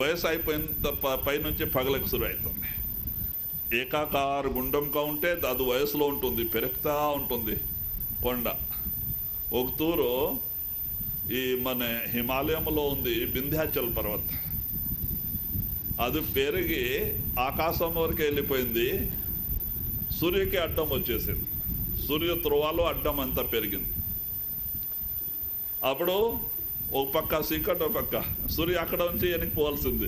వయసు అయిపోయిన పైనుంచి పగలకు శురు అవుతుంది. ఏకాకార గుండంగా ఉంటే అది వయసులో ఉంటుంది, పెరుగుతూ ఉంటుంది కొండ. ఒక తూరు ఈ మన హిమాలయంలో ఉంది వింధ్యాచల్ పర్వత. అది పెరిగి ఆకాశం వరకు వెళ్ళిపోయింది, సూర్యుకి అడ్డం వచ్చేసింది. సూర్య ధ్రువాలు అడ్డం అంతా పెరిగింది. అప్పుడు ఒక పక్క సీకట్, ఒక పక్క సూర్య అక్కడ నుంచి వెనక్కి పోవాల్సింది.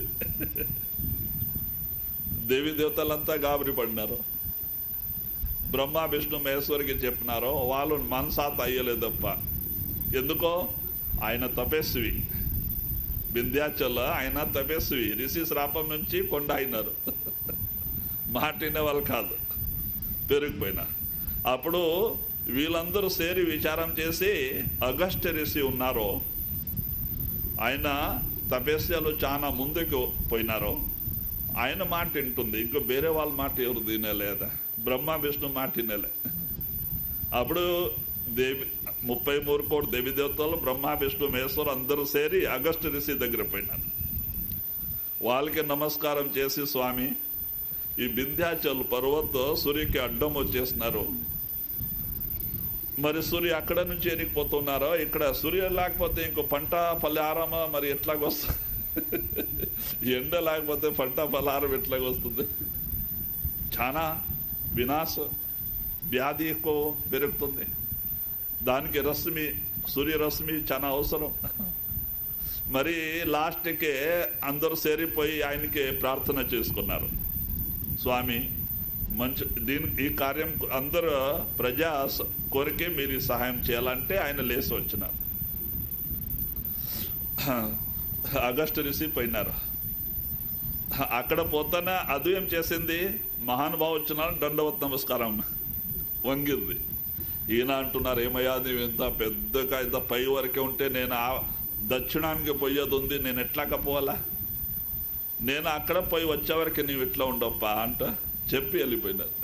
దేవీ దేవతలంతా గాబరి పడినారు. బ్రహ్మ విష్ణు మహేశ్వరికి చెప్పినారో వాళ్ళు మనసాత అయ్యలేదప్ప. ఎందుకో ఆయన తపస్వి, వింధ్యాచల్ ఆయన తపస్వి, రిషి శ్రాపం నుంచి కొండ అయినారు. మాటిన వాళ్ళు కాదు, పెరిగిపోయినా. అప్పుడు వీళ్ళందరూ సేరి విచారం చేసి అగస్త్య ఋషి ఉన్నారో ఆయన తపస్యలు చాలా ముందుకు పోయినారో ఆయన మాట వింటుంది, ఇంకా వేరే వాళ్ళ మాట ఎవరు తినలేదా, బ్రహ్మ విష్ణు మాట తినలే. అప్పుడు 33 కోటి దేవి దేవతలు బ్రహ్మ విష్ణు మహేశ్వరు అందరూ సేరి అగస్త్య ఋషి దగ్గర పోయినారు. వాళ్ళకి నమస్కారం చేసి, స్వామి ఈ వింధ్యాచల్ పర్వత సూర్యకి అడ్డం వచ్చేసినారు, మరి సూర్య అక్కడ నుంచి ఎనికిపోతున్నారో, ఇక్కడ సూర్య లేకపోతే ఇంకో పంట పలహారం మరి ఎట్లాగొస్తుంది, ఎండ లేకపోతే పంట పలహారం ఎట్లాగొస్తుంది, చాలా వినాశ వ్యాధి ఎక్కువ పెరుగుతుంది. దానికి రశ్మి, సూర్యరశ్మి చాలా అవసరం. మరి లాస్ట్కే అందరూ చేరిపోయి ఆయనకి ప్రార్థన చేసుకున్నారు, స్వామి మంచి ఈ కార్యం అందరూ ప్రజా కొరకే మీరు సహాయం చేయాలంటే ఆయన లేసి వచ్చినారు. అగస్త్య ఋషి పోయినారు. అక్కడ పోతానే అది ఏం చేసింది, మహానుభావు వచ్చినారు, దండవత్ నమస్కారం వంగింది. ఈయన అంటున్నారు, ఏమయ్యా నువ్వు ఇంత పెద్దగా ఇంత పై వరకే ఉంటే నేను దక్షిణానికి పోయేది ఉంది, నేను ఎట్లాగా పోవాలా, నేను అక్కడ పోయి వచ్చేవరకు నీవు ఇట్లా ఉండప్పా అంట చెప్పి వెళ్ళిపోయినారు.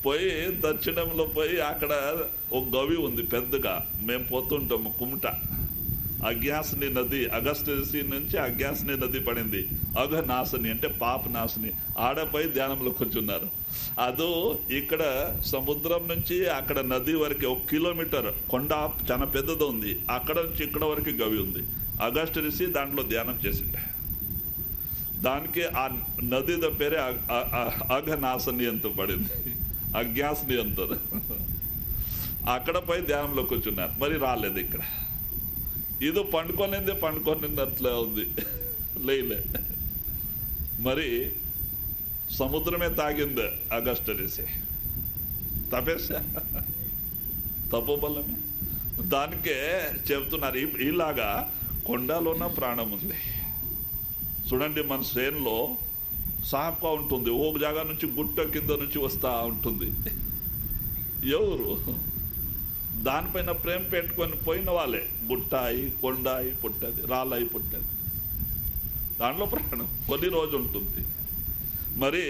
పోయి దక్షిణంలో పోయి అక్కడ ఒక గవి ఉంది పెద్దగా, మేము పోతుంటాము కుమట. అజ్ఞాసిని నది, అగస్త్య ఋషి నుంచి అజ్ఞాసిని నది పడింది. అఘనాశిని అంటే పాప నాశిని. ఆడపై ధ్యానంలో కూర్చున్నారు. అదో ఇక్కడ సముద్రం నుంచి అక్కడ నది వరకు 1 కిలోమీటర్ కొండ చాలా పెద్దది ఉంది. అక్కడ నుంచి ఇక్కడ వరకు గవి ఉంది. అగస్త్య ఋషి దాంట్లో ధ్యానం చేసిండే. దానికి ఆ నది పేరే అఘనాశిని ಅಂತ పడింది, అజ్ఞాసిని అంటారు. అక్కడ పై ధ్యానంలో కూర్చున్నారు. మరి రాలేదు ఇక్కడ. ఇది పండుకొనిందట్లే ఉంది, లేలే. మరి సముద్రమే తాగింది అగస్త్య ఋషి. తపోబలమే. దానికే చెప్తున్నారు, ఇలాగా కొండలోన ప్రాణం ఉంది. చూడండి, మన శ్రేణిలో సాఫ్గా ఉంటుంది, ఒక జాగా నుంచి గుట్ట కింద నుంచి వస్తూ ఉంటుంది. ఎవరు దానిపైన ప్రేమ పెట్టుకొని పోయిన వాళ్ళే. గుట్టాయి, కొండాయి పుట్టది, రాళ్ళయి పుట్టది, దాంట్లో ప్రాణం కొన్ని రోజు ఉంటుంది. మరి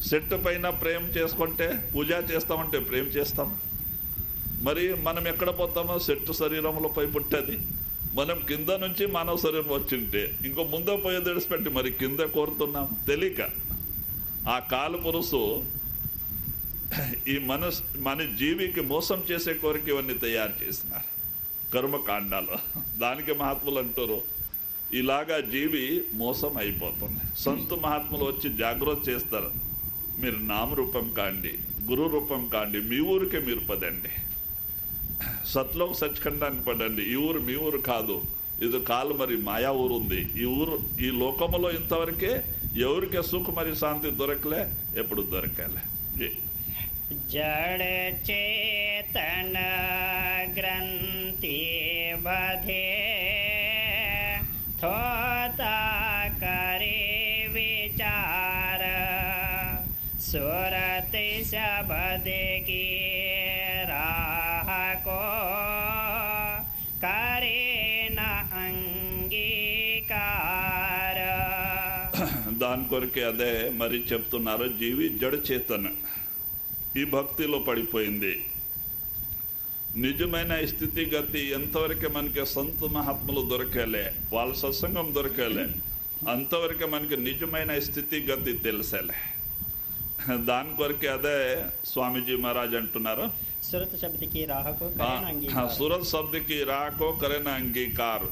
చెట్టు పైన ప్రేమ చేసుకుంటే పూజ చేస్తామంటే ప్రేమ చేస్తాం. మరి మనం ఎక్కడ పోతామో చెట్టు శరీరంలో పై పుట్టది. మనం కింద నుంచి మానవ శరీరం వచ్చింటే ఇంకో ముందే పోయే తెడిచిపెట్టి మరి కింద కోరుతున్నాం తెలియక. ఆ కాలు పురుషు ఈ మన జీవికి మోసం చేసే కోరిక ఇవన్నీ తయారు చేసినారు కర్మకాండాలు. దానికి మహాత్ములు అంటారు, ఇలాగా జీవి మోసం అయిపోతుంది. సంత మహాత్ములు వచ్చి జాగ్రత్త చేస్తారు, మీరు నామరూపం కాండి, గురు రూపం కాండి, మీ ఊరికే మీరు పదండి, సత్లోక సచ్ఖండానికి పడండి. ఈ ఊరు మీ ఊరు కాదు, ఇది కాలు మరి మాయా ఊరు ఉంది. ఈ ఊరు ఈ లోకములో ఇంతవరకే ఎవరికి సుఖ మరి శాంతి దొరకలే, ఎప్పుడు దొరకలే. जड़ चेतन ग्रंथि बधे थोता करे विचार सुरति शब्द की राह को करे न अंगीकार. దాని కొరకే అదే మరి చెప్తున్నారు, జీవి జడ చేతన ఈ భక్తిలో పడిపోయింది. నిజమైన స్థితిగతి ఎంతవరకు మనకి సంత మహాత్ములు దొరకలే, వాళ్ళ సత్సంగం దొరకలే, అంతవరకు మనకి నిజమైన స్థితిగతి తెలిసేలే. దాని కొరకే అదే స్వామీజీ మహారాజ్ అంటున్నారు, सुरत शब्द की राह को करें ना अंगीकार. సురత్ శబ్దకి రాకో కరెన అంగీకారు.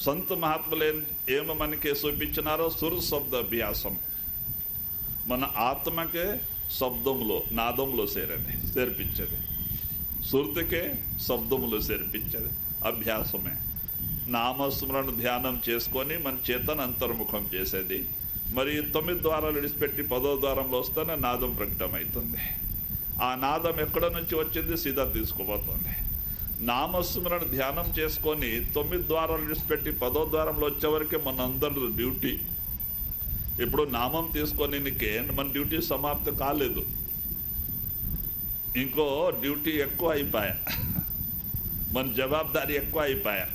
సంత మహాత్ములు ఏమో మనకి చూపించినారో సురత్ శబ్ద అభ్యాసం, మన ఆత్మకే శబ్దంలో నాదంలో చేర్పించేది, సురతకే శబ్దములో చేర్పించేది అభ్యాసమే. నామస్మరణ ధ్యానం చేసుకొని మన చేతను అంతర్ముఖం చేసేది. మరి 9 ద్వారాలు విడిచిపెట్టి 10వ ద్వారంలో వస్తేనే నాదం ప్రకటమవుతుంది. ఆ నాదం ఎక్కడ నుంచి వచ్చింది సీదా తీసుకుపోతుంది. నామస్మరణ ధ్యానం చేసుకొని 9 ద్వారాలు విడిచిపెట్టి 10వ ద్వారంలో వచ్చేవరకే మన అందరి డ్యూటీ. ఇప్పుడు నామం తీసుకొని మన డ్యూటీ సమాప్తి కాలేదు, ఇంకో డ్యూటీ ఎక్కువ అయిపోయా, మన జవాబారి ఎక్కువ అయిపోయా.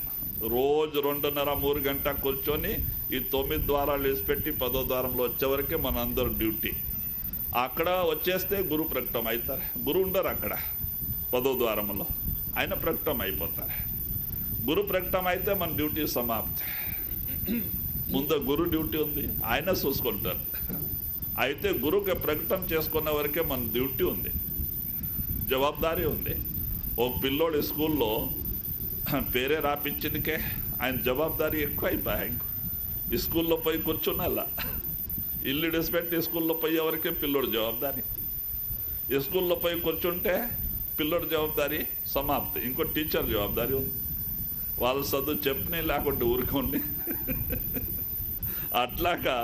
రోజు 2:30-3 గంటల కూర్చొని ఈ 9 ద్వారాలు విడిచిపెట్టి 10వ ద్వారంలో వచ్చేవరకే మన అందరు డ్యూటీ. అక్కడ వచ్చేస్తే గురు ప్రకటన అవుతారు. గురు ఉండరు అక్కడ 10వ ద్వారంలో, ఆయన ప్రకటన అయిపోతారు. గురు ప్రకటన అయితే మన డ్యూటీ సమాప్తి. ముందు గురు డ్యూటీ ఉంది, ఆయన చూసుకుంటారు. అయితే గురువుకి ప్రకటన చేసుకున్న వరకే మన డ్యూటీ ఉంది, జవాబారీ ఉంది. ఒక పిల్లోడు స్కూల్లో పేరే రాపించిందికే ఆయన జవాబారీ ఎక్కువ అయిపోయా. ఇంకో స్కూల్లో పోయి కూర్చున్నలా ఇల్లు డిస్పెట్టి స్కూల్లో పోయేవరకే పిల్లోడు జవాబారీ. స్కూల్లో పోయి కూర్చుంటే పిల్లోడు జవాబారీ సమాప్తి. ఇంకో టీచర్ జవాబారీ ఉంది, వాళ్ళ చదువు చెప్పని లేకుంటే ఊరుకోండి. అట్లాగా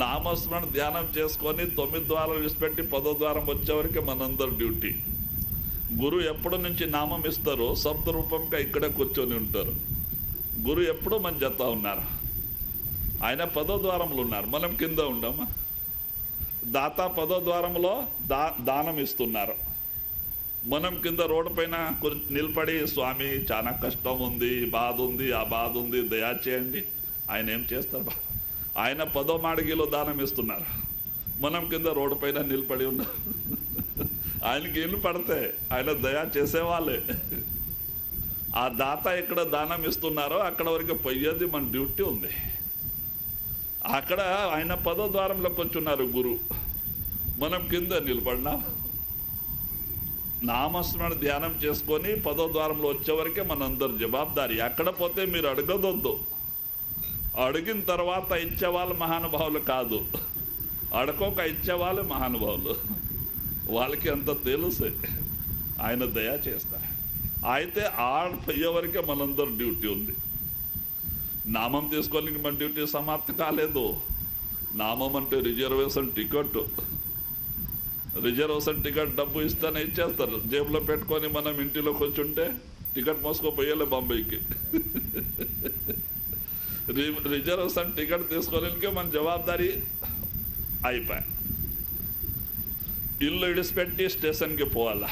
నామస్మరణ ధ్యానం చేసుకొని 9 ద్వారాలు విడిచిపెట్టి 10వ ద్వారం వచ్చేవరకే మనందరు డ్యూటీ. గురువు ఎప్పటి నుంచి నామం ఇస్తారో శబ్ద రూపంగా ఇక్కడే కూర్చొని ఉంటారు. గురువు ఎప్పుడూ మన జత ఉన్నారు, ఆయన 10వ ద్వారంలో ఉన్నారు, మనం కింద ఉండమా. దాత 10వ ద్వారంలో దానం ఇస్తున్నారు, మనం కింద రోడ్డు పైన నిలబడి స్వామి చాలా కష్టం ఉంది, బాధ ఉంది, ఆ బాధ ఉంది, దయా చేయండి. ఆయన ఏం చేస్తారు, ఆయన 10వ మాడిగిలో దానం ఇస్తున్నారు, మనం కింద రోడ్డు పైన నిలబడి ఉన్నాం. ఆయనకి ఇల్లు పడితే ఆయన దయా చేసేవాళ్ళే. ఆ దాత ఎక్కడ దానం ఇస్తున్నారో అక్కడ వరకు పోయేది మన డ్యూటీ ఉంది. అక్కడ ఆయన 10వ ద్వారంలోకి వచ్చున్నారు గురు, మనం కింద నిలబడినాం. నామస్మరణ ధ్యానం చేసుకొని 10వ ద్వారంలో వచ్చేవరకే మనందరు జవాబారీ. అక్కడ పోతే మీరు అడగదొద్దు, అడిగిన తర్వాత ఇచ్చేవాళ్ళు మహానుభావులు కాదు, అడకోక ఇచ్చేవాళ్ళు మహానుభావులు. వాళ్ళకి అంత తెలుసు, ఆయన దయా చేస్తారు. అయితే పోయేవరకే మనందరూ డ్యూటీ ఉంది. నామం తీసుకోనికి మన డ్యూటీ సమాప్తి కాలేదు. నామం అంటే రిజర్వేషన్ టికెట్. రిజర్వేషన్ టికెట్ డబ్బు ఇస్తేనే ఇచ్చేస్తారు, జేబులో పెట్టుకొని మనం ఇంటిలో కూర్చుంటే టికెట్ మోసుకోపోయేలే బాంబేకి. రిజర్వేషన్ టికెట్ తీసుకోలేనికే మన జవాబారీ అయిపోయా. ఇల్లు విడిచిపెట్టి స్టేషన్కి పోవాలా,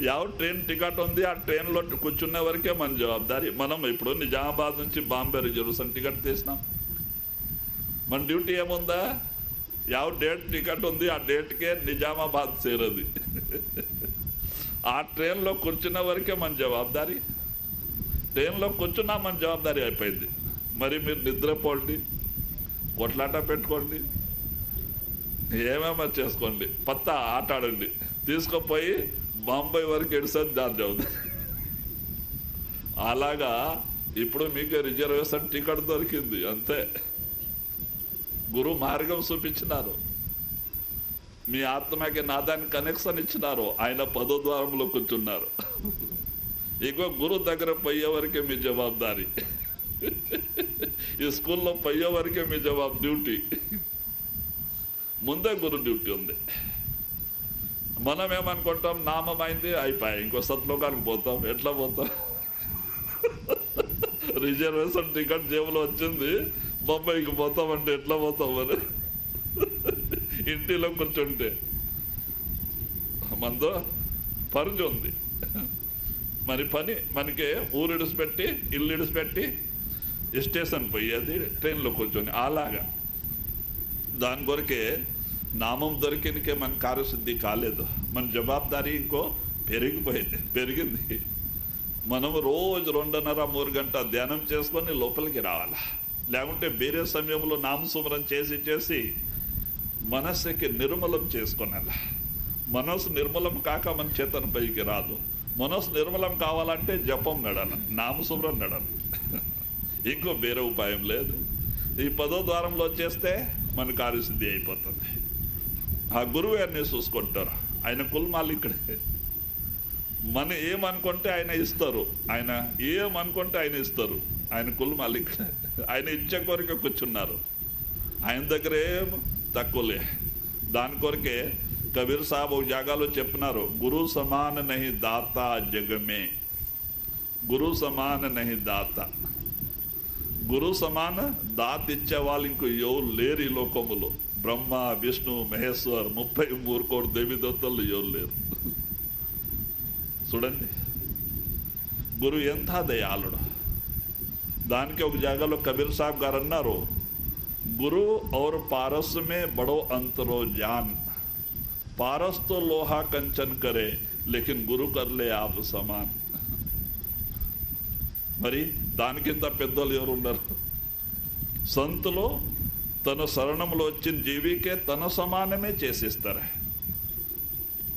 ಯಾವ ట్రైన్ టికెట్ ఉంది ఆ ట్రైన్లో కూర్చునే వరకే మన జవాబారీ. మనం ఇప్పుడు నిజామాబాద్ నుంచి బాంబే రిజర్వేషన్ టికెట్ తీసినాం, మన డ్యూటీ ఏముందా, ಯಾವ డేట్ టికెట్ ఉంది ఆ డేట్కే నిజామాబాద్ చేరది. ఆ ట్రైన్లో కూర్చున్న వరకే మన జవాబారీ. ట్రైన్లో కూర్చున్నా మన జవాబారీ అయిపోయింది. మరి మీరు నిద్రపోండి, కొట్లాట పెట్టుకోండి, ఏమేమో చేసుకోండి, పత్తా ఆట ఆడండి, తీసుకుపోయి బాంబే వరకు ఎడిసేది దాని చదువుతుంది. అలాగా ఇప్పుడు మీకు రిజర్వేషన్ టికెట్ దొరికింది అంతే. గురు మార్గం చూపించినారు, మీ ఆత్మకి నాదానికి కనెక్షన్ ఇచ్చినారు. ఆయన 10వ ద్వారంలో కూర్చున్నారు. ఇంకో గురు దగ్గర పోయే వరకే మీ జవాబారీ. ఈ స్కూల్లో పోయే వరకే మీ డ్యూటీ. ముందే గురు డ్యూటీ ఉంది. మనం ఏమనుకుంటాం, నామం అయింది అయిపోయాయి, ఇంకో సత్లోకానికి పోతాం. ఎట్లా పోతాం, రిజర్వేషన్ టికెట్ జేబులో వచ్చింది, బొంబాయికి పోతామంటే ఎట్లా పోతాం మరి. ఇంటిలో కూర్చుంటే మనతో పరుగు ఉంది. మరి పని మనకి ఊరు ఇడిచిపెట్టి ఇల్లు ఇడిచిపెట్టి స్టేషన్ పోయేది ట్రైన్లో కూర్చొని. అలాగా దాని కొరకే నామం దొరికినకే మన కార్యసిద్ధి కాలేదు. మన జవాబారీ ఇంకో పెరిగింది. మనం రోజు 2.5-3 గంటల ధ్యానం చేసుకొని లోపలికి రావాలా. లేకుంటే వేరే సమయంలో నామస్మరణ చేసి మనస్సుకి నిర్మలం చేసుకునేలా. మనస్సు నిర్మలం కాక మన చేతన పైకి రాదు. మనస్సు నిర్మలం కావాలంటే జపం నడాల, నామస్మరణ నడాల. ఇంకో వేరే ఉపాయం లేదు. ఈ 10వ ద్వారంలో చేస్తే మన కార్యసిద్ధి అయిపోతుంది. ఆ గురువు అన్నీ చూసుకుంటారు. ఆయన కుల్మాలు ఇక్కడే. మన ఏమనుకుంటే ఆయన ఇస్తారు, ఆయన ఏమనుకుంటే ఆయన ఇస్తారు. ఆయన కుల్మాలు ఇక్కడ. ఆయన ఇచ్చే కోరిక కూర్చున్నారు. ఆయన దగ్గర ఏం తక్కువలే. దాని కొరకే కబీర్ సాబ్ ఒక జాగాలో చెప్పినారు, గురు సమాన నహి దాత జగమే, గురు సమాన నహి దాత. గురు సమాన దాత ఇచ్చే వాళ్ళు ఇంకో ఎవరు లేరు ఈ లోకములో. బ్రహ్మ, విష్ణు, మహేశ్వర్, 33 కోటి దేవీదేవతలు ఎవరు లేరు. చూడండి గురు ఎంత దయాళుడు. దానికి ఒక జాగాలో కబీర్ సాబ్ గారు అన్నారు, గురు और पारस में बड़ो अंतरो जान, पारस तो लोहा कंचन करे लेकिन गुरु कर ले आप समान. మరి దానికింత పెద్దలు ఎవరు ఉన్నారు? సంతులు తన శరణంలో వచ్చిన జీవికే తన సమానమే చేసేస్తారు.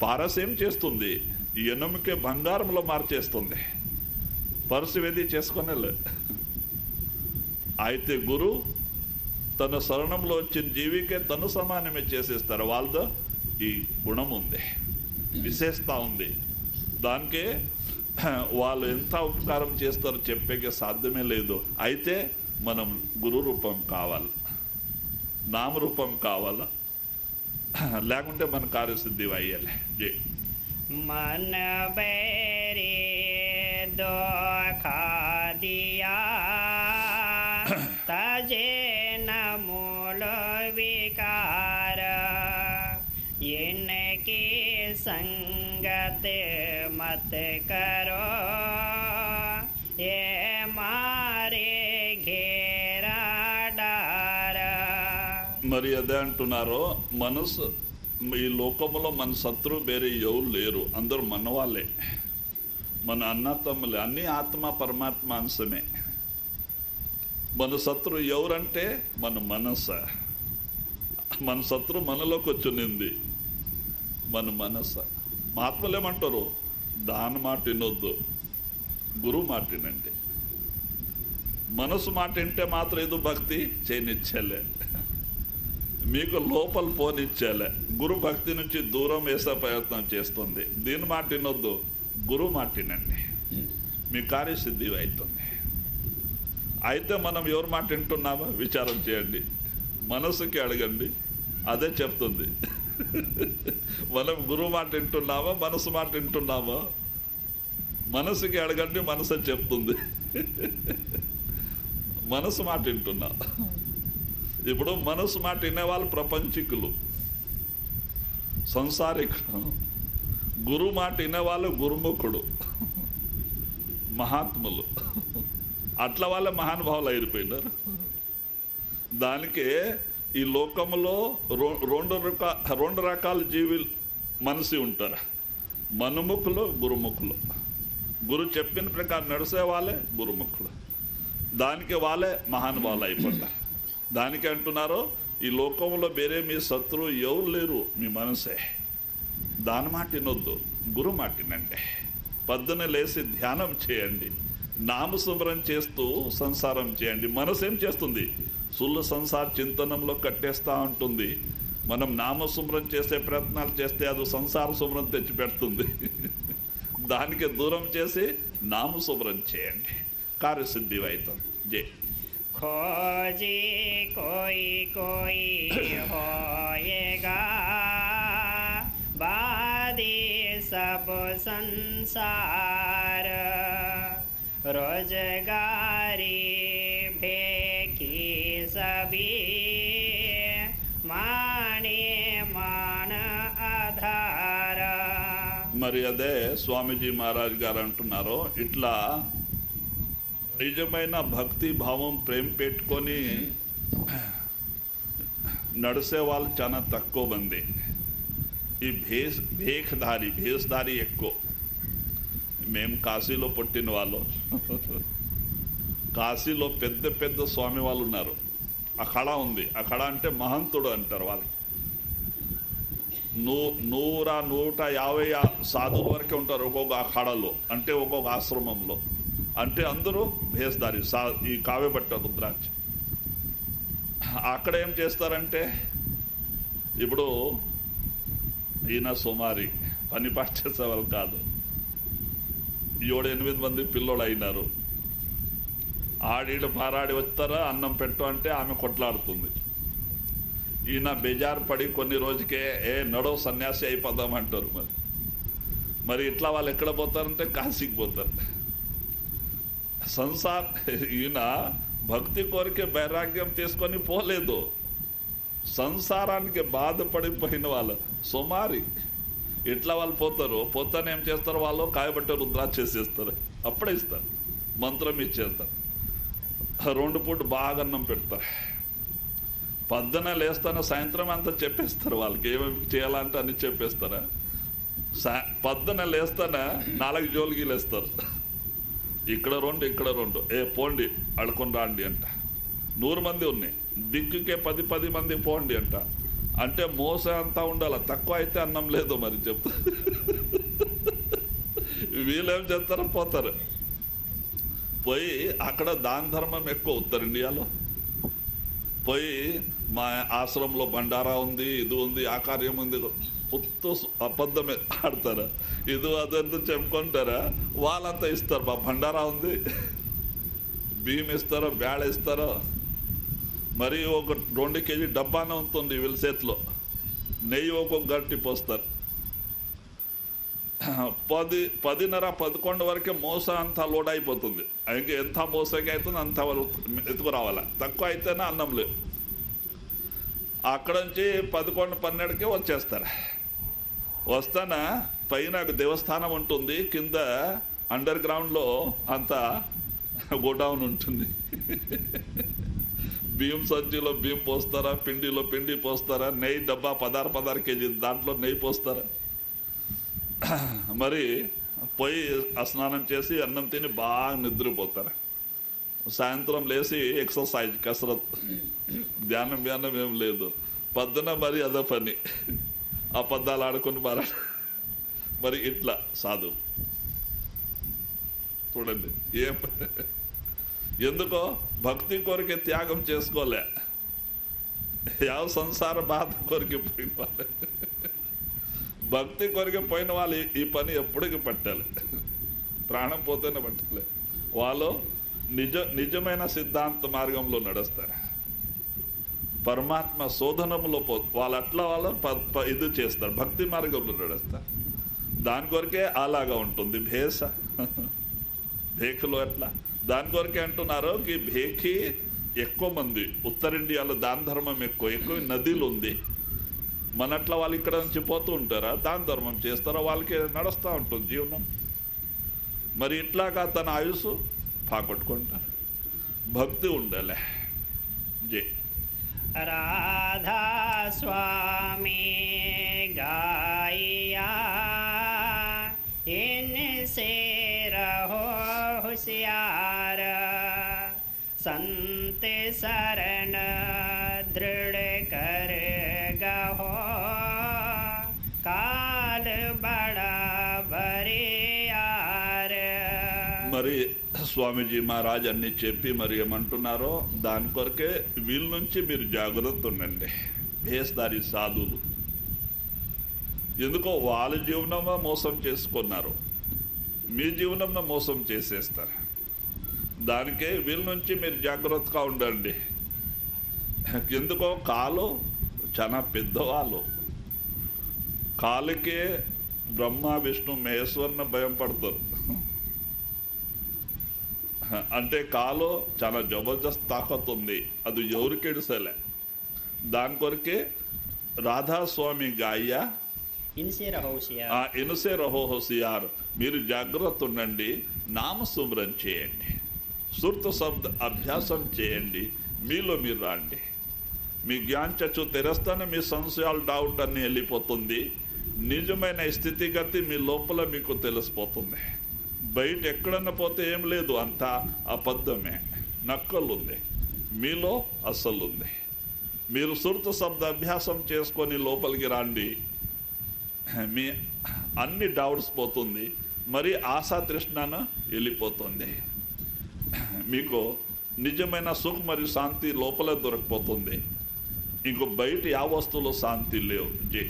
పారస్ ఏం చేస్తుంది? ఎనుముకే బంగారంలో మార్చేస్తుంది. పరిశువేది చేసుకునే. అయితే గురు తన శరణంలో వచ్చిన జీవికే తను సమానమే చేసేస్తారు. వాళ్ళతో ఈ గుణం ఉంది, విశేషత ఉంది. దానికే వాళ్ళు ఎంత ఉపకారం చేస్తారో చెప్పేకే సాధ్యమే లేదు. అయితే మనం గురు రూపం కావాలి, నామరూపం కావాలా, లేకుంటే మన కార్యసిద్ధి అయ్యాలి. జై मन बैरे धोखा दिया तजे न मूल विकार, इनकी संगत मत करो ये मारे घेरा डार. మరి అదే అంటున్నారో, మనసు ఈ లోకంలో మన శత్రువు వేరే ఎవరు లేరు. అందరూ మన వాళ్ళే, మన అన్నతమ్ములే. అన్ని ఆత్మ పరమాత్మ అంశమే. మన శత్రువు ఎవరంటే మన మనస్సు. మన శత్రువు మనలోకి వచ్చింది మన మనస్సు. మహాత్ములు ఏమంటారు? దాని మాట వినొద్దు, గురువు మాట వినండి. మనసు మాట వింటే మాత్రం ఏదో భక్తి చేయనిచ్చేలే, మీకు లోపల పోనిచ్చేలే. గురు భక్తి నుంచి దూరం వేసే ప్రయత్నం చేస్తుంది. దీని మాట వినొద్దు, గురువు మాట వినండి, మీ కార్యసిద్ధి అవుతుంది. అయితే మనం ఎవరి మాట వింటున్నామో విచారం చేయండి, మనసుకి అడగండి, అదే చెప్తుంది. మనం గురువు మాట వింటున్నామా, మనసు మాట వింటున్నామా? మనసుకి అడగండి, మనసు చెప్తుంది. మనసు మాట వింటున్నా. ఇప్పుడు మనసు మాట వినేవాళ్ళు ప్రపంచికులు, సంసారికులు. గురువు మాట వినేవాళ్ళు గురుముఖుడు, మహాత్ములు. అట్లా వాళ్ళే మహానుభావులు అయిపోయినారు. దానికే ఈ లోకంలో రెండు రకాల జీవులు మనిషి ఉంటారు, మనుముఖులు, గురుముఖులు. గురు చెప్పిన ప్రకారం నడిసే వాళ్ళే గురుముఖులు. దానికి వాళ్ళే మహానుభావులు అయిపోతారు. దానికి అంటున్నారు, ఈ లోకంలో వేరే మీ శత్రువు ఎవరు లేరు, మీ మనసే. దాని మాట వినొద్దు, గురు మాట వినండి. పొద్దున లేచి ధ్యానం చేయండి, నామస్మరణ చేస్తూ సంసారం చేయండి. మనసు ఏం చేస్తుంది? సుల్లు సంసార చింతనంలో కట్టేస్తూ ఉంటుంది. మనం నామస్మరణ చేసే ప్రయత్నాలు చేస్తే అది సంసార స్మరణ తెచ్చి పెడుతుంది. దానికి దూరం చేసి నామస్మరణ చేయండి, కార్యసిద్ధి అవుతుంది. జై खोजी कोई कोई होएगा, बादी सब संसार, रोजगारी भेखी सभी, माने मान आधार. మరి అదే స్వామీజీ మహారాజ్ గారు అంటున్నారు, ఇట్లా నిజమైన భక్తి భావం ప్రేమ పెట్టుకొని నడిసే వాళ్ళు చాలా తక్కువ మంది. ఈ భేషధారి ఎక్కువ. మేము కాశీలో పుట్టిన వాళ్ళు. కాశీలో పెద్ద పెద్ద స్వామి వాళ్ళు ఉన్నారు. అఖడ ఉంది. అఖడ అంటే మహంతుడు అంటారు వాళ్ళకి. 100-150 సాధువుల వరకే ఉంటారు ఒక్కొక్క అఖాడలో, అంటే ఒక్కొక్క ఆశ్రమంలో. అంటే అందరూ భేస్దారి, ఈ కావ్యభట్ట రుద్రాక్ష. అక్కడ ఏం చేస్తారంటే, ఇప్పుడు ఈయన సుమారి పని పాట చేసేవాళ్ళు కాదు, 7-8 మంది పిల్లోడు అయినారు. ఆడీడు పారాడి వస్తారా, అన్నం పెట్టు అంటే ఆమె కొట్లాడుతుంది. ఈయన బేజారు పడి కొన్ని రోజుకే నడో సన్యాసి అయిపోదాం అంటారు. మరి ఇట్లా వాళ్ళు ఎక్కడ పోతారంటే కాశీకి పోతారు. ఈయన భక్తి కోరికే వైరాగ్యం తీసుకొని పోలేదు, సంసారానికి బాధపడిపోయిన వాళ్ళు సుమారి ఇట్లా వాళ్ళు పోతారు. పోతానే ఏం చేస్తారు, వాళ్ళు కాయబట్టే రుద్రాక్ష చేసేస్తారు. అప్పుడే ఇస్తారు, మంత్రం ఇచ్చేస్తారు. 2 పూట బాగా అన్నం పెడతారు. పొద్దున లేస్తాను, సాయంత్రం అంతా చెప్పేస్తారు. వాళ్ళకి ఏమేమి చేయాలంటే అన్ని చెప్పేస్తారా. పొద్దున లేస్తానా 4 జోలిగీలు వేస్తారు. ఇక్కడ 2 ఇక్కడ 2, పోండి అడుకొని రాండి అంట. 100 మంది ఉన్నాయి, దిక్కుకే 10 మంది పోండి అంట. అంటే మోసే అంతా ఉండాలి, తక్కువ అయితే అన్నం లేదు. మరి చెప్తా వీళ్ళేం చేస్తారో పోతారు. పోయి అక్కడ దాన ధర్మం ఎక్కువ ఉత్తర ఇండియాలో. పోయి మా ఆశ్రమంలో బండారా ఉంది, ఇది ఉంది, ఆ కార్యం ఉంది, ఉత్తు అబద్ధమే ఆడతారా, ఇది అదంతా చెప్పుకుంటారా. వాళ్ళంతా ఇస్తారు. మా బండారా ఉంది, బియ్యం ఇస్తారో, బ్యాడ ఇస్తారో. మరి ఒక 2 కేజీ డబ్బానే ఉంటుంది వీళ్ళ చేతిలో. నెయ్యి ఒక్కొక్క గంటి పోస్తారు. 10:30-11 వరకే మోస అంతా లోడ్ అయిపోతుంది. ఇంకా ఎంత మోసగా అవుతుంది అంత వాళ్ళు ఎత్తుకురావాలా. తక్కువ అయితేనే అన్నం లేదు. అక్కడ నుంచి 11-12కే వచ్చేస్తారు. వస్తానా పైన దేవస్థానం ఉంటుంది, కింద అండర్ గ్రౌండ్లో అంతా గోడౌన్ ఉంటుంది. బియ్యం సంచిలో బియ్యం పోస్తారా, పిండిలో పిండి పోస్తారా, నెయ్యి డబ్బా 16 కేజీ దాంట్లో నెయ్యి పోస్తారా. మరి పోయి స్నానం చేసి అన్నం తిని బాగా నిద్రపోతారు. సాయంత్రం లేచి ఎక్సర్సైజ్, కసరత్, ధ్యానం ఏం లేదు. పొద్దున మరి అదే పని, అబద్ధాలు ఆడుకొని మరి ఇట్లా సాధువు చూడండి. ఎందుకో భక్తి కొరికే త్యాగం చేసుకోలే, యావ సంసార బాధ కొరికి పోయిన వాళ్ళే. భక్తి కొరికే పోయిన వాళ్ళు ఈ పని ఎప్పటికీ పట్టాలి, ప్రాణం పోతేనే పట్టాలి. వాళ్ళు నిజమైన సిద్ధాంత మార్గంలో నడుస్తారు. పరమాత్మ శోధనములో వాళ్ళు అట్లా వాళ్ళు ఇది చేస్తారు, భక్తి మార్గంలో నడుస్తారు. దాని కొరికే అలాగా ఉంటుంది. భేఖలో ఎట్లా దాని కొరికే అంటున్నారు కి భేఖి ఎక్కువ మంది ఉత్తర ఇండియాలో దాన ధర్మం ఎక్కువ నదిలు ఉంది. మనట్లా వాళ్ళు ఇక్కడ నుంచి పోతూ ఉంటారా, దాన ధర్మం చేస్తారా, వాళ్ళకి నడుస్తూ ఉంటుంది జీవనం. మరి ఇట్లాగా తన ఆయుసు పాకొట్టుకుంటారు. భక్తి ఉండాలి. జై राधा स्वामी गाइया इनसे रहो होशियार, संत शरण दृढ़ कर गहो, काल बड़ा भरे यार. మరి స్వామీజీ మహారాజ్ అన్ని చెప్పి మరి ఏమంటున్నారో దాని కొరకే వీళ్ళ నుంచి మీరు జాగ్రత్త ఉండండి. భేస్దారి సాధువులు ఎందుకో వాళ్ళ జీవనంలో మోసం చేసుకున్నారు, మీ జీవనంలో మోసం చేసేస్తారు. దానికే వీళ్ళ నుంచి మీరు జాగ్రత్తగా ఉండండి. ఎందుకో కాలు చాలా పెద్దవాళ్ళు, కాలుకే బ్రహ్మ విష్ణు మహేశ్వరుని భయం పడతారు. అంటే కాలు చాలా జబర్దస్త్ తాకత్ ఉంది, అది ఎవరికి ఎడిసలే. దాని కొరకే రాధాస్వామి గాయ ఇనసే రహో హోసియార్, మీరు జాగ్రత్త ఉండండి. నామస్మరణ చేయండి, సుర్త శబ్ద అభ్యాసం చేయండి, మీలో మీరు రాండి. మీ జ్ఞానచక్షు తెరస్తానే మీ సంశయాలు డౌట్ అన్ని వెళ్ళిపోతుంది. నిజమైన స్థితిగతి మీ లోపల మీకు తెలిసిపోతుంది. బయట ఎక్కడన్నా పోతే ఏం లేదు, అంతా అబద్ధమే, నక్కలుంది. మీలో అస్సలు ఉంది. మీరు సురత శబ్ద అభ్యాసం చేసుకొని లోపలికి రండి, మీ అన్ని డౌట్స్ పోతుంది, మరి ఆశా తృష్ణను వెళ్ళిపోతుంది. మీకు నిజమైన సుఖ మరియు శాంతి లోపలే దొరికిపోతుంది. ఇంకో బయట యా వస్తువులో శాంతి లేవు. జీ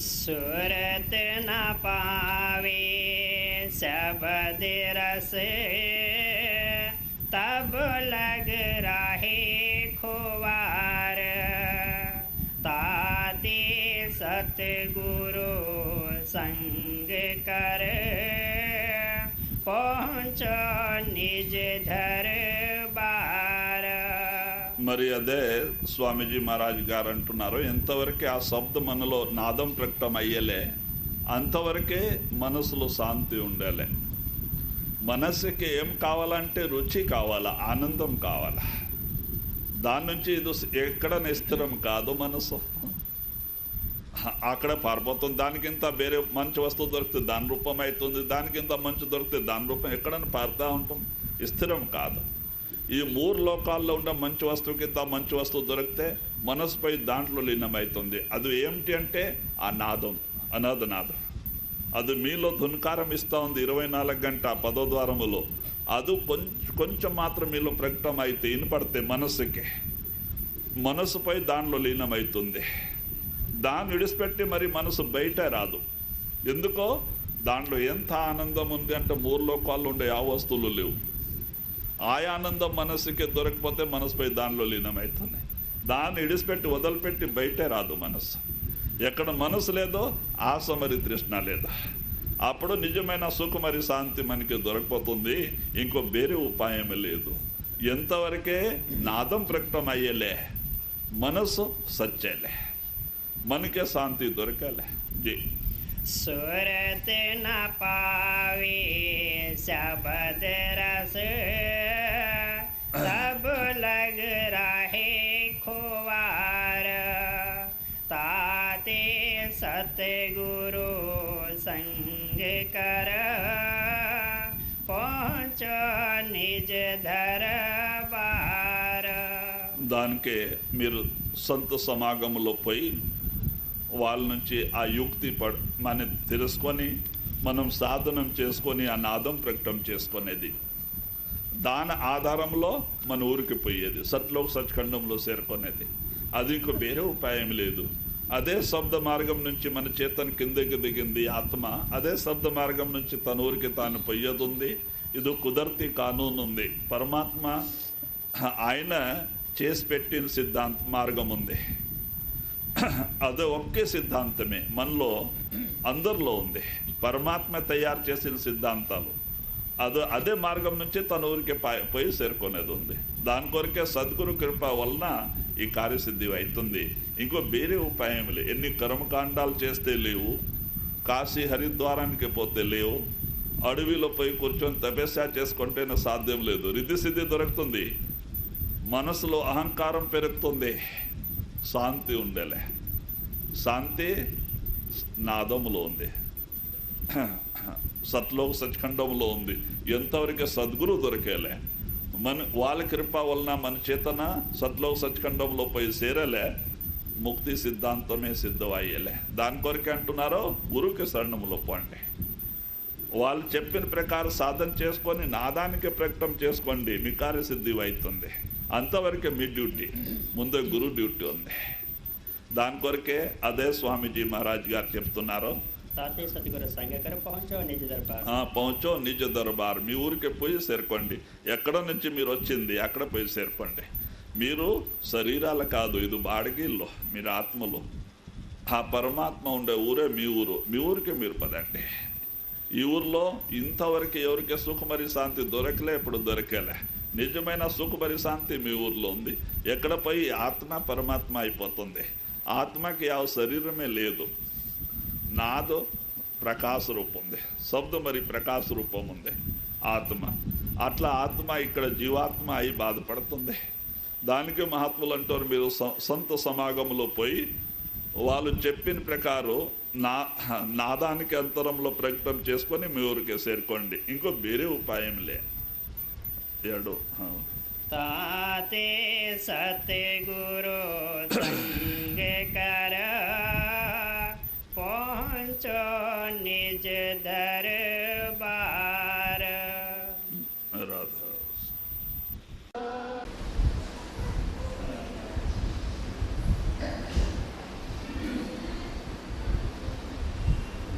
सूरत न पावे शब्द रस, तब लग रहे खुवार। ताते सतगुरु संग कर, पहुँचो निज दरबार। మరి అదే స్వామీజీ మహారాజ్ గారు అంటున్నారు, ఎంతవరకే ఆ శబ్దం మనలో నాదం ప్రకటన అయ్యేలే అంతవరకే మనసులో శాంతి ఉండాలి. మనసుకి ఏం కావాలంటే రుచి కావాలా, ఆనందం కావాలా. దాని నుంచి ఇది ఎక్కడ స్థిరం కాదు మనసు, అక్కడ పారిపోతుంది. దానికింత వేరే మంచి వస్తువు దొరికితే దాని రూపం అవుతుంది, దానికింత మంచి దొరికితే దాని రూపం ఎక్కడైనా పారుతూ ఉంటాం. స్థిరం కాదు. ఈ మూడు లోకాల్లో ఉన్న మంచి వస్తువుకింత మంచి వస్తువు దొరికితే మనసుపై దాంట్లో లీనమవుతుంది. అది ఏమిటి అంటే ఆ నాదం, అనాథనాదం. అది మీలో ధున్కారం ఇస్తూ ఉంది 24 గంట 10వ ద్వారములో. అది కొంచెం మాత్రం మీలో ప్రకటన అయితే వినపడితే మనసుపై దాంట్లో లీనమవుతుంది. దాన్ని విడిచిపెట్టి మరి మనసు బయట రాదు. ఎందుకో దాంట్లో ఎంత ఆనందం ఉంది అంటే 3 లోకాల్లో ఉండే ఆ వస్తువులు లేవు. ఆ ఆనందం మనసుకి దొరకపోతే మనసుపై దానిలో లీనమవుతుంది. దాన్ని విడిచిపెట్టి వదిలిపెట్టి బయటే రాదు మనసు. ఎక్కడ మనసు లేదో ఆశ మరి తృష్ణ లేదా, అప్పుడు నిజమైన సుఖ మరి శాంతి మనకి దొరకపోతుంది. ఇంకో వేరే ఉపాయం లేదు. ఎంతవరకే నాదం ప్రకటన అయ్యేలే, మనసు సచ్చేలే, మనకే శాంతి దొరకాలే. జీ सूरत न पावे शब्द रस, तब लग रहे खुवार। ताते सतगुरु संग कर, पहुँचो निज दरबार। దానికే మీరు సంత సమాగంలో పోయి వాళ్ళ నుంచి ఆ యుక్తి మనం తెలుసుకొని మనం సాధనం చేసుకొని ఆ నాదం ప్రకటన చేసుకునేది. దాని ఆధారంలో మన ఊరికి పోయేది, సత్లోక సత్ఖండంలో చేరుకునేది. అది ఇంకో వేరే ఉపాయం లేదు. అదే శబ్ద మార్గం నుంచి మన చేతన కిందకి దిగింది ఆత్మ. అదే శబ్ద మార్గం నుంచి తన ఊరికి తాను పోయేది ఉంది. ఇది కుదరతి కానూన్ ఉంది. పరమాత్మ ఆయన చేసి పెట్టిన సిద్ధాంత మార్గం ఉంది. అదే ఒకే సిద్ధాంతమే మనలో అందరిలో ఉంది. పరమాత్మ తయారు చేసిన సిద్ధాంతాలు అదే మార్గం నుంచి తన ఊరికి పోయి చేరుకునేది ఉంది. దాని కొరకే సద్గురు కృప వలన ఈ కార్యసిద్ధి అవుతుంది. ఇంకో వేరే ఉపాయం లేదు. ఎన్ని కర్మకాండాలు చేస్తే లేవు, కాశీ హరిద్వారానికి పోతే లేవు, అడవిలో పోయి కూర్చొని తపస్య చేసుకుంటేనే సాధ్యం లేదు. రిద్ధి సిద్ధి దొరుకుతుంది, మనసులో అహంకారం పెరుగుతుంది, శాంతి ఉండేలే. శాంతి నాదములో ఉంది, సత్లోక సత్ఖండంలో ఉంది. ఎంతవరకు సద్గురు దొరికేలే, వాళ్ళ కృప వలన మన చేతన సత్లోక సత్ఖండంలో పోయి చేరలే, ముక్తి సిద్ధాంతమే సిద్ధమయ్యేలే. దాని కొరకే అంటున్నారో గురువుకి శరణములో పోండి. వాళ్ళు చెప్పిన ప్రకారం సాధన చేసుకొని నాదానికి ప్రకటన చేసుకోండి, మీ కార్యసిద్ధి అవుతుంది. అంతవరకే మీ డ్యూటీ, ముందే గురు డ్యూటీ ఉంది. దాని కొరకే అదే స్వామీజీ మహారాజ్ గారు చెప్తున్నారు, ताते सतगुरु संग कर, पहुँचो निज दरबार। పहुँचो నిజ దర్బార్. మీ ఊరికి పోయి చేరుకోండి. ఎక్కడ నుంచి మీరు వచ్చింది అక్కడ పోయి చేరుకోండి. మీరు శరీరాలు కాదు, ఇది బాడిగిల్లో, మీరు ఆత్మలో. ఆ పరమాత్మ ఉండే ఊరే మీ ఊరు. మీ ఊరికి మీరు పదండి. ఈ ఊర్లో ఇంతవరకు ఎవరికి సుఖ మరి శాంతి దొరకలే, ఇప్పుడు దొరకలే. నిజమైన సుఖ మరి శాంతి మీ ఊర్లో ఉంది. ఎక్కడ పోయి ఆత్మ పరమాత్మ అయిపోతుంది. ఆత్మకి ಯಾವ శరీరమే లేదు. నాదో ప్రకాశ రూపం ఉంది, శబ్ద మరి ప్రకాశ రూపం ఉంది ఆత్మ. అట్లా ఆత్మ ఇక్కడ జీవాత్మ అయి బాధపడుతుంది. దానికి మహాత్ములు అంటారు, మీరు సంత సమాగంలో పోయి వాళ్ళు చెప్పిన ప్రకారం నాదానికి అంతరంలో ప్రకటన చేసుకొని మీ ఊరికే చేరుకోండి. ఇంకో వేరే ఉపాయం లే. ఏడు ताते सतगुरु संग कर पहुँचो निज दरबार। राधा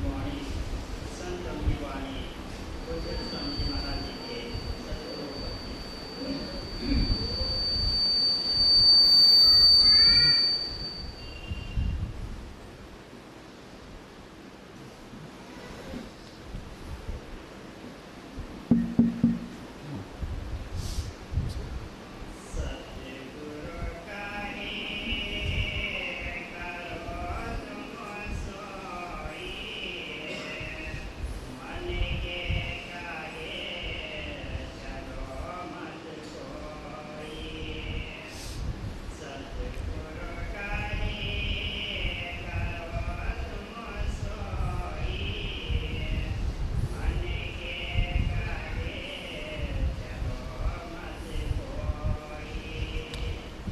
वाणी संतों की वाणी पूज्य स्वामी महाराज जी के सतगुरु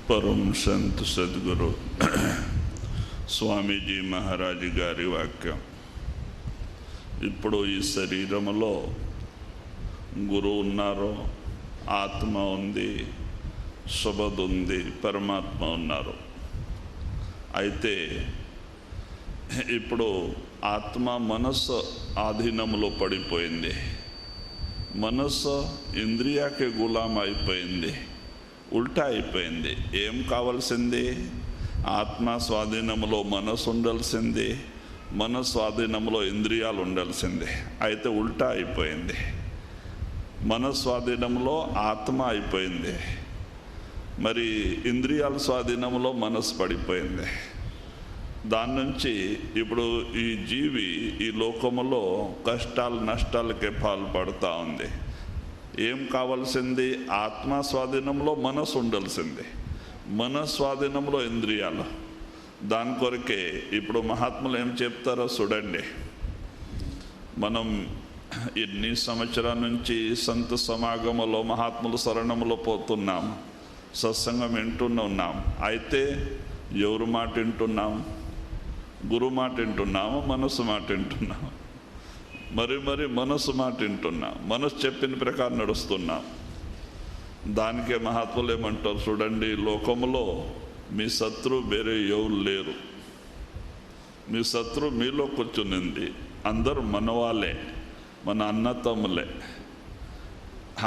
పరమ సంత్ సద్గురు స్వామీజీ మహారాజు గారి వాక్యం. ఇప్పుడు ఈ శరీరములో గురువు ఉన్నారు, ఆత్మ ఉంది, శుభద్ ఉంది, పరమాత్మ ఉన్నారు. అయితే ఇప్పుడు ఆత్మ మనస్సు ఆధీనంలో పడిపోయింది. మనస్సు ఇంద్రియాకి గులాం అయిపోయింది, ఉల్టా అయిపోయింది. ఏం కావాల్సింది? ఆత్మ స్వాధీనంలో మనస్సు ఉండాల్సింది, మన స్వాధీనంలో ఇంద్రియాలు ఉండాల్సింది. అయితే ఉల్టా అయిపోయింది. మన స్వాధీనంలో ఆత్మ అయిపోయింది, మరి ఇంద్రియాల స్వాధీనంలో మనస్సు పడిపోయింది. దాని నుంచి ఇప్పుడు ఈ జీవి ఈ లోకములో కష్టాలు నష్టాలకే పాల్పడుతూ ఉంది. ఏం కావాల్సింది? ఆత్మ స్వాధీనంలో మనసు ఉండాల్సింది, మన స్వాధీనంలో ఇంద్రియాలు. దాని కొరకే ఇప్పుడు మహాత్ములు ఏం చెప్తారో చూడండి. మనం ఎన్ని సంవత్సరాల నుంచి సంత సమాగములో మహాత్ముల శరణములో పోతున్నాం, సత్సంగం వింటున్నాం. అయితే ఎవరు మాట వింటున్నాం? గురు మాట వింటున్నాము, మనసు మాట వింటున్నాము. మరి మనసు మాట వింటున్నాం, మనసు చెప్పిన ప్రకారం నడుస్తున్నాం. దానికే మహాత్ములు ఏమంటారు చూడండి, లోకములో మీ శత్రువు వేరే ఎవరు లేరు. మీ శత్రువు మీలో కూర్చునింది. అందరూ మనవాళ్ళే, మన అన్నతమ్ములే.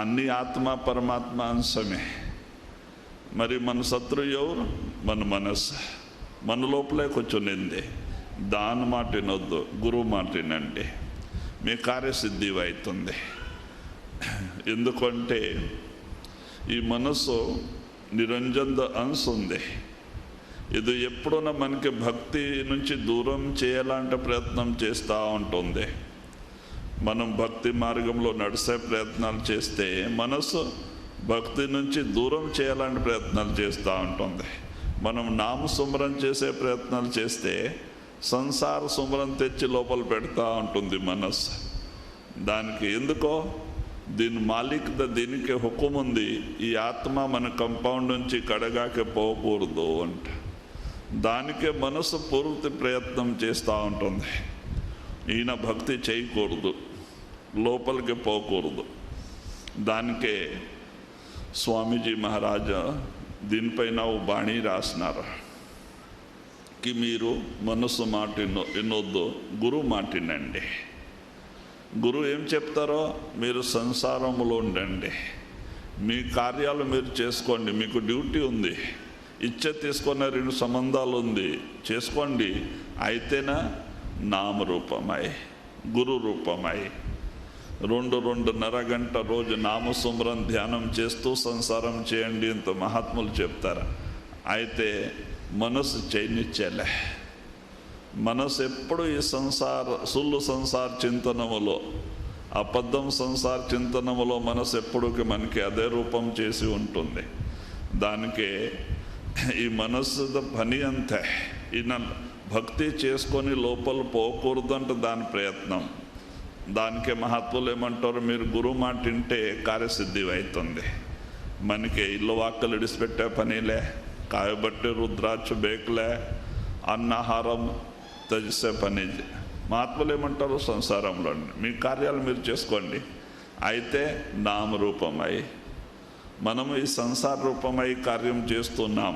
అన్ని ఆత్మ పరమాత్మ అంశమే. మరి మన శత్రువు ఎవరు? మన మనస్సు. మన లోపలే కూర్చునింది. దాని మాట వినొద్దు, గురువు మాట వినండి, మీ కార్యసిద్ధి అవుతుంది. ఎందుకంటే ఈ మనసు నిరంజన అంశ ఉంది. ఇది ఎప్పుడున్నా మనకి భక్తి నుంచి దూరం చేయాలంటే ప్రయత్నం చేస్తూ ఉంటుంది. మనం భక్తి మార్గంలో నడిచే ప్రయత్నాలు చేస్తే మనసు భక్తి నుంచి దూరం చేయాలంటే ప్రయత్నాలు చేస్తూ ఉంటుంది. మనం నామ సుమరం చేసే ప్రయత్నాలు చేస్తే సంసార సుమరం తెచ్చి లోపల పెడతా ఉంటుంది మనస్సు. దానికి ఎందుకో దీని మాలిక్ దీనికి హుకుం ఉంది, ఈ ఆత్మ మన కంపౌండ్ నుంచి కడగాకే పోకూడదు అంట. దానికే మనసు పూర్తి ప్రయత్నం చేస్తూ ఉంటుంది. ఈయన భక్తి చేయకూడదు, లోపలికి పోకూడదు. దానికే స్వామీజీ మహారాజా దీనిపైన ఓ బాణీ రాసినారు కి మీరు మనసు మాట వినొద్దు, గురువు మాట వినండి. గురువు ఏం చెప్తారో మీరు సంసారంలో ఉండండి, మీ కార్యాలు మీరు చేసుకోండి, మీకు డ్యూటీ ఉంది, ఇచ్చ తీసుకున్న 2 సంబంధాలు ఉంది, చేసుకోండి. అయితేనా నామరూపమై గురు రూపమై 2-2.5 గంట రోజు నామసుమరం ధ్యానం చేస్తూ సంసారం చేయండి ఇంత మహాత్ములు చెప్తారు. అయితే మనసు చేయనిచ్చేలే. మనసు ఎప్పుడు ఈ సుల్లు సంసార చింతనములో, అబద్ధం సంసార చింతనములో మనసు ఎప్పుడుకి మనకి అదే రూపం చేసి ఉంటుంది. దానికే ఈ మనస్సు పని అంతే. ఈయన భక్తి చేసుకొని లోపల పోకూడదంటే దాని ప్రయత్నం. దానికే మహాత్ములు ఏమంటారు, మీరు గురువు మాట వింటే కార్యసిద్ధి అవుతుంది. మనకి ఇల్లు వాక్కలు ఇడిసిపెట్టే పనిలే, కాయబట్టి రుద్రాక్ష బేకులే, అన్నాహారం త్యజిసే పని. మహాత్ములు ఏమంటారు, సంసారంలో మీ కార్యాలు మీరు చేసుకోండి. అయితే నామరూపమై మనము ఈ సంసార రూపమై కార్యం చేస్తున్నాం,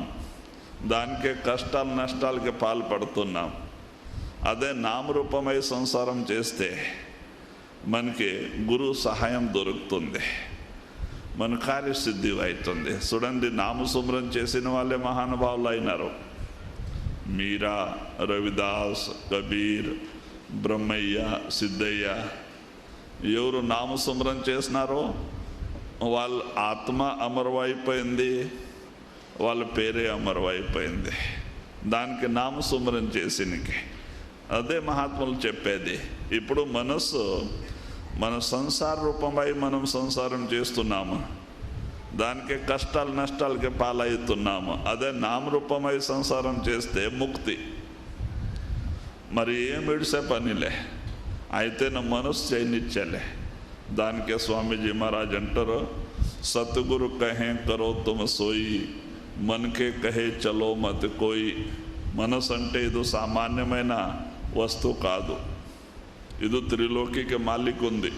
దానికే కష్టాలు నష్టాలకి పాల్పడుతున్నాం. అదే నామరూపమై సంసారం చేస్తే మనకి గురువు సహాయం దొరుకుతుంది, మన కార్యసిద్ధి అవుతుంది. చూడండి, నామసుమరం చేసిన వాళ్ళే మహానుభావులు అయినారు. మీరా, రవిదాస్, కబీర్, బ్రహ్మయ్య, సిద్ధయ్య. ఎవరు నామసుమరం చేసినారో వాళ్ళ ఆత్మ అమరమైపోయింది, వాళ్ళ పేరే అమరమైపోయింది. దానికి నామసుమరం చేసినకి అదే మహాత్ములు చెప్పేది. ఇప్పుడు మనస్సు మన సంసార రూపమై మనం సంసారం చేస్తున్నాము, దానికి కష్టాలు నష్టాలకి పాలవుతున్నాము. అదే నామరూపమై సంసారం చేస్తే ముక్తి. మరి ఏం విడిసే పనిలే, అయితే నా మనస్సు చేయనిచ్చలే. దానికే స్వామీజీ మహారాజ్ అంటారు, సద్గురు కహే కరో తుమ సోయి, మనకే కహే చలో మత్ కోయి. మనసు అంటే ఇది సామాన్యమైన వస్తువు కాదు, ఇది త్రిలోకికి మాలిక్ ఉంది.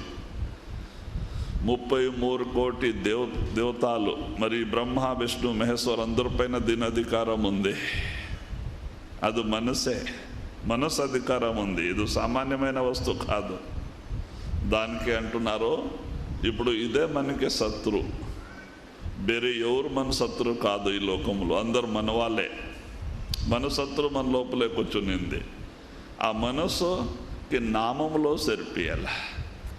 33 కోటి దేవతలు, మరి బ్రహ్మ విష్ణు మహేశ్వర్ అందరిపైన దీని అధికారం ఉంది. అది మనసు అధికారం ఉంది, ఇది సామాన్యమైన వస్తువు కాదు. దానికి అంటున్నారు, ఇప్పుడు ఇదే మనకి శత్రు, వేరే ఎవరు మన శత్రు కాదు ఈ లోకంలో, అందరు మన వాళ్ళే. మన శత్రు మన లోపలే కూర్చునింది. ఆ మనస్సుకి నామంలో సరిపియాల.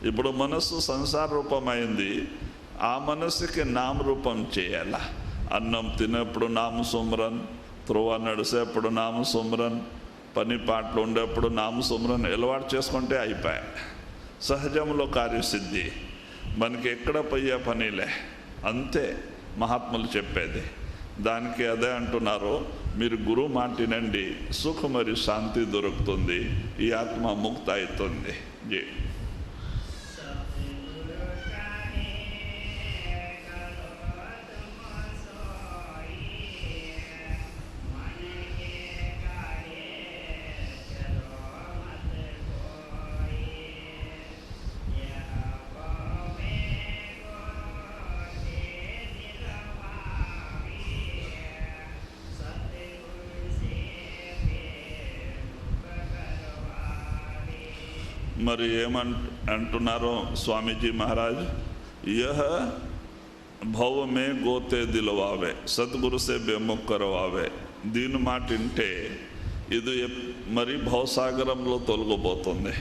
ఇప్పుడు మనస్సు సంసార రూపమైంది, ఆ మనస్సుకి నామరూపం చేయాల. అన్నం తినేప్పుడు నామసుమరన్, త్రోవ నడిసేప్పుడు నామసుమరన్, పని పాటలు ఉండేప్పుడు నామసుమరన్ అలవాటు చేసుకుంటే అయిపోయా. సహజంలో కార్యసిద్ధి, మనకి ఎక్కడ పోయే పనిలే. అంతే మహాత్ములు చెప్పేది. దానికి అదే అంటున్నారు, మీరు గురువు మాటినండి, సుఖ మరియు శాంతి దొరుకుతుంది, ఈ ఆత్మ ముక్త అవుతుంది. జీ మరి ఏమంటున్నారో స్వామీజీ మహారాజ్, యహ భవ మే గోతే దిలవావే, సద్గురు సే బేముఖ్ కరవావే. దీని మాట వింటే ఇది మరి భవసాగరంలో తొలగబోతుంది,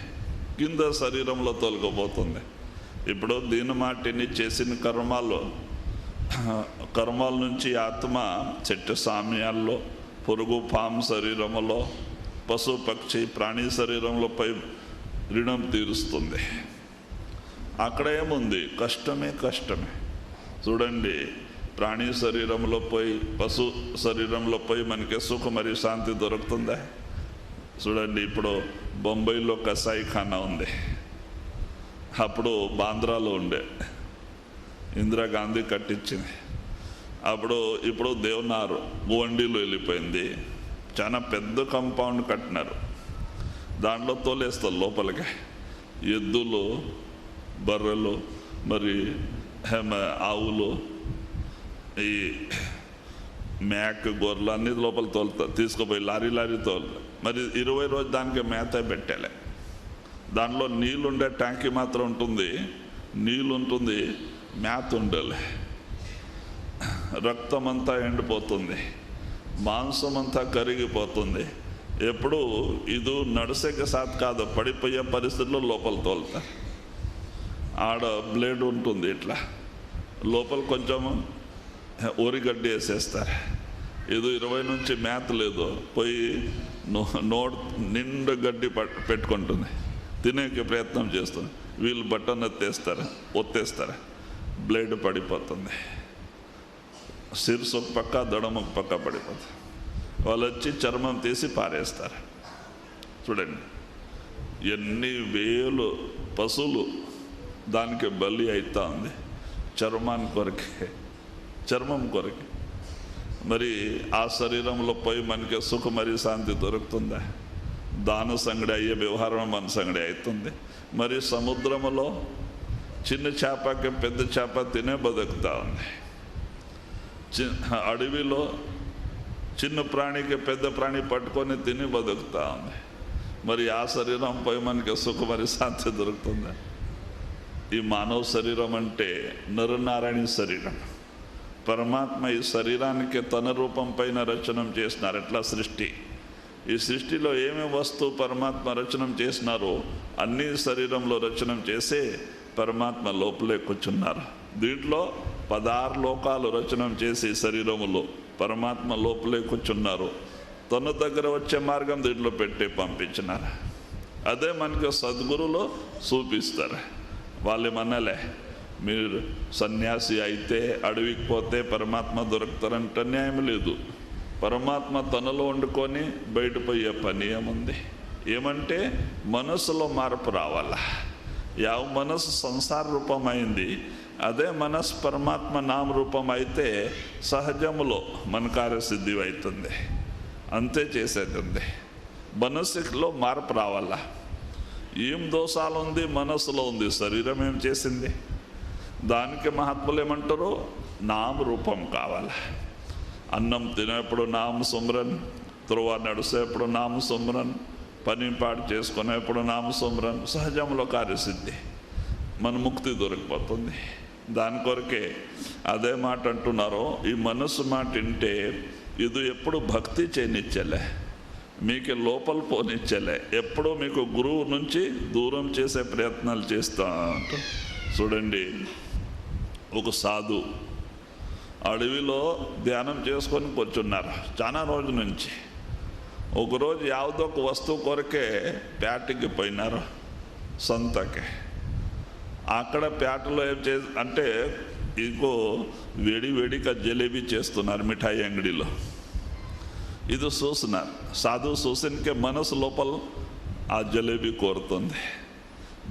కింద శరీరంలో తొలగబోతుంది. ఇప్పుడు దీని మాటిని చేసిన కర్మాల నుంచి ఆత్మ చెట్టు సామ్యాల్లో, పురుగు పాము శరీరంలో, పశు పక్షి ప్రాణి శరీరంలో పై రుణం తీరుస్తుంది. అక్కడ ఏముంది, కష్టమే. చూడండి, ప్రాణి శరీరంలో పోయి పశు శరీరంలో పోయి మనకి సుఖ మరియు శాంతి దొరుకుతుందా? చూడండి, ఇప్పుడు బొంబాయిలో కసాయిఖానా ఉంది, అప్పుడు బాంద్రాలో ఉండే, ఇందిరాగాంధీ కట్టించింది. ఇప్పుడు దేవనార్ గువండిలో వెళ్ళిపోయింది, చాలా పెద్ద కాంపౌండ్ కట్టినారు. దాంట్లో తోలేస్తారు లోపలికి ఎద్దులు, బర్రెలు, మరి ఆవులు, ఈ మేక, గొర్రెలు అన్ని లోపల తోలుతారు, తీసుకుపోయి లారీ తోలుతారు. మరి 20 రోజు దానికి మేత పెట్టాలి. దాంట్లో నీళ్ళు ఉండే ట్యాంకీ మాత్రం ఉంటుంది, నీళ్ళు ఉంటుంది, మేత ఉండాలి. రక్తం అంతా ఎండిపోతుంది, మాంసం అంతా కరిగిపోతుంది. ఎప్పుడు ఇది నడిసేక సాత్ కాదు, పడిపోయే పరిస్థితుల్లో లోపల తోలుతారు. ఆడ బ్లేడ్ ఉంటుంది, ఇట్లా లోపల కొంచెం ఊరిగడ్డి వేసేస్తారు. ఇది 20 నుంచి మేత లేదు, పోయి నోట్ నిండు గడ్డి పెట్టుకుంటుంది, తినేకి ప్రయత్నం చేస్తుంది. వీళ్ళు బట్టన్ ఒత్తేస్తారు, బ్లేడ్ పడిపోతుంది. శిరసు ఒక పక్క, దడం ఒక పక్క పడిపోతుంది. వాళ్ళు వచ్చి చర్మం తీసి పారేస్తారు. చూడండి, ఎన్ని వేలు పశువులు దానికి బలి అవుతా ఉంది చర్మం కొరకే. మరి ఆ శరీరంలో పోయి మనకి సుఖ మరి శాంతి దొరుకుతుందా? దాన సంగడి అయ్యే వ్యవహారం మన సంగడి అవుతుంది. మరి సముద్రములో చిన్న చేపకి పెద్ద చేప తినే బతుకుతా ఉంది. అడవిలో చిన్న ప్రాణికి పెద్ద ప్రాణి పట్టుకొని తిని బతుకుతా ఉంది. మరి ఆ శరీరం పోయి మనకి సుఖ మరి శాంతి దొరుకుతుందా? ఈ మానవ శరీరం అంటే నరనారాయణ శరీరం. పరమాత్మ ఈ శరీరానికి తన రూపం పైన రచన చేసినారు. ఎట్లా సృష్టి, ఈ సృష్టిలో ఏమేమి వస్తువు పరమాత్మ రచన చేసినారో అన్ని శరీరంలో రచన చేసి పరమాత్మ లోపలే కూర్చున్నారు. దీంట్లో 16 లోకాలు రచన చేసి శరీరములో పరమాత్మ లోపలే కూర్చున్నారు. తన దగ్గర వచ్చే మార్గం దీంట్లో పెట్టి పంపించినారు. అదే మనకి సద్గురులో చూపిస్తారు. వాళ్ళు ఏమన్నాలే, మీరు సన్యాసి అయితే అడవికి పోతే పరమాత్మ దొరుకుతారంటే న్యాయం లేదు. పరమాత్మ తనలో వండుకొని బయటపోయే పని ఏముంది? ఏమంటే మనసులో మార్పు రావాల. యావ మనసు సంసార రూపం అయింది, అదే మనసు పరమాత్మ నామరూపం అయితే సహజములో మన కార్యసిద్ధి అవుతుంది. అంతే చేసేది ఉంది. మనసులో మార్పు రావాల. ఏం దోషాలు ఉంది మనసులో ఉంది, శరీరం ఏం చేసింది? దానికి మహాత్ములు ఏమంటారు? నామరూపం కావాలి. అన్నం తినేప్పుడు నామ సుమ్రన్, త్రువ నడిసేప్పుడు నామ సుమ్రన్, పని పాటు చేసుకునేప్పుడు నామ సుమ్రన్, సహజంలో కార్యసిద్ధి, మన ముక్తి దొరికిపోతుంది. దాని కొరకే అదే మాట అంటున్నారు. ఈ మనసు మాట వింటే ఇది ఎప్పుడు భక్తి చేయనిచ్చలే, మీకు లోపల పోనిచ్చలే, ఎప్పుడూ మీకు గురువు నుంచి దూరం చేసే ప్రయత్నాలు చేస్తా అంటూ. చూడండి, ఒక సాధు అడవిలో ధ్యానం చేసుకొని కూర్చున్నారు చాలా రోజు నుంచి. ఒకరోజు ಯಾವುದೋ ఒక వస్తువు కొరకే పేటకి పోయినారు, సంతకి. అక్కడ పేటలో ఏం అంటే ఇంకో వేడిగా జలేబీ చేస్తున్నారు మిఠాయి అంగడిలో. ఇది చూస్తున్నారు సాధువు. చూసినకే మనసు లోపల ఆ జలేబీ కోరుతుంది,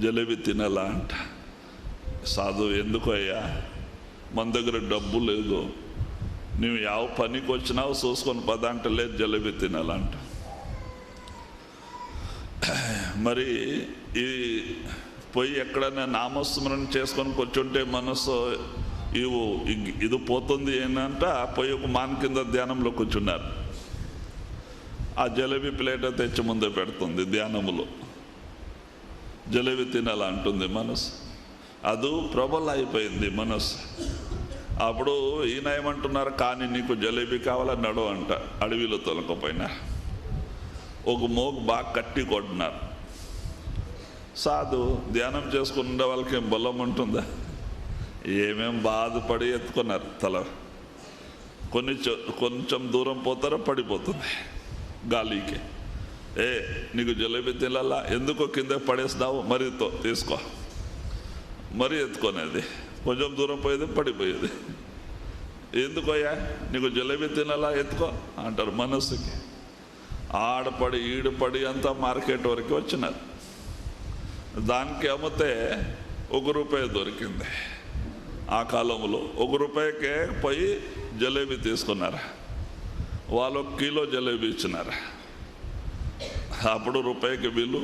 జలేబీ తినాలా అంట. సాధువు, ఎందుకు అయ్యా, మన దగ్గర డబ్బు లేదు, నువ్వు ಯಾವ పనికి వచ్చినావు చూసుకొని పద అంటే, లేదు జలేబీ తినాలంట. మరి ఈ పోయి ఎక్కడైనా నామస్మరణ చేసుకొని కూర్చుంటే మనసు ఇది పోతుంది ఏంటంట. పోయి ఒక మాన్ కింద ధ్యానంలో కూర్చున్నారు. ఆ జలేబీ ప్లేట్ తెచ్చి ముందే పెడుతుంది ధ్యానములో. జలేబీ తినాలా అంటుంది మనసు. అది ప్రబల అయిపోయింది మనసు. అప్పుడు ఈయన ఏమంటున్నారు, కానీ నీకు జలేబీ కావాలన్నాడు అంట. అడవిలో తొలకపోయినా ఒక మోగు బాగా కట్టి కొట్టినారు. సాధు ధ్యానం చేసుకునే వాళ్ళకి ఏం బలం ఉంటుందా? ఏమేం బాధపడి ఎత్తుకున్నారు తల. కొంచెం దూరం పోతారో పడిపోతుంది గాలికి. నీకు జలేబీ తినాలా, ఎందుకో కింద పడేసినావు, మరి తీసుకో, మరి ఎత్తుకునేది. కొంచెం దూరం పోయేది పడిపోయేది. ఎందుకయ్యా నీకు జలేబీ తినాలా, ఎత్తుకో అంటారు మనస్సుకి. ఆడపడి ఈడుపడి అంతా మార్కెట్ వరకు వచ్చినారు. దానికి అమ్మితే ₹1 దొరికింది. ఆ కాలంలో ₹1కే పోయి జలేబీ తీసుకున్నారు. వాళ్ళు 1 కిలో జలేబీ ఇచ్చినారు. అప్పుడు ₹1కి బిల్లు,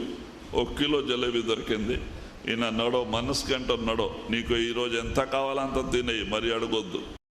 1 కిలో జలేబీ దొరికింది. ఈయన నడో మనసుకి అంటున్నాడో, నీకు ఈరోజు ఎంత కావాలంత తినేయి, మరి అడగొద్దు.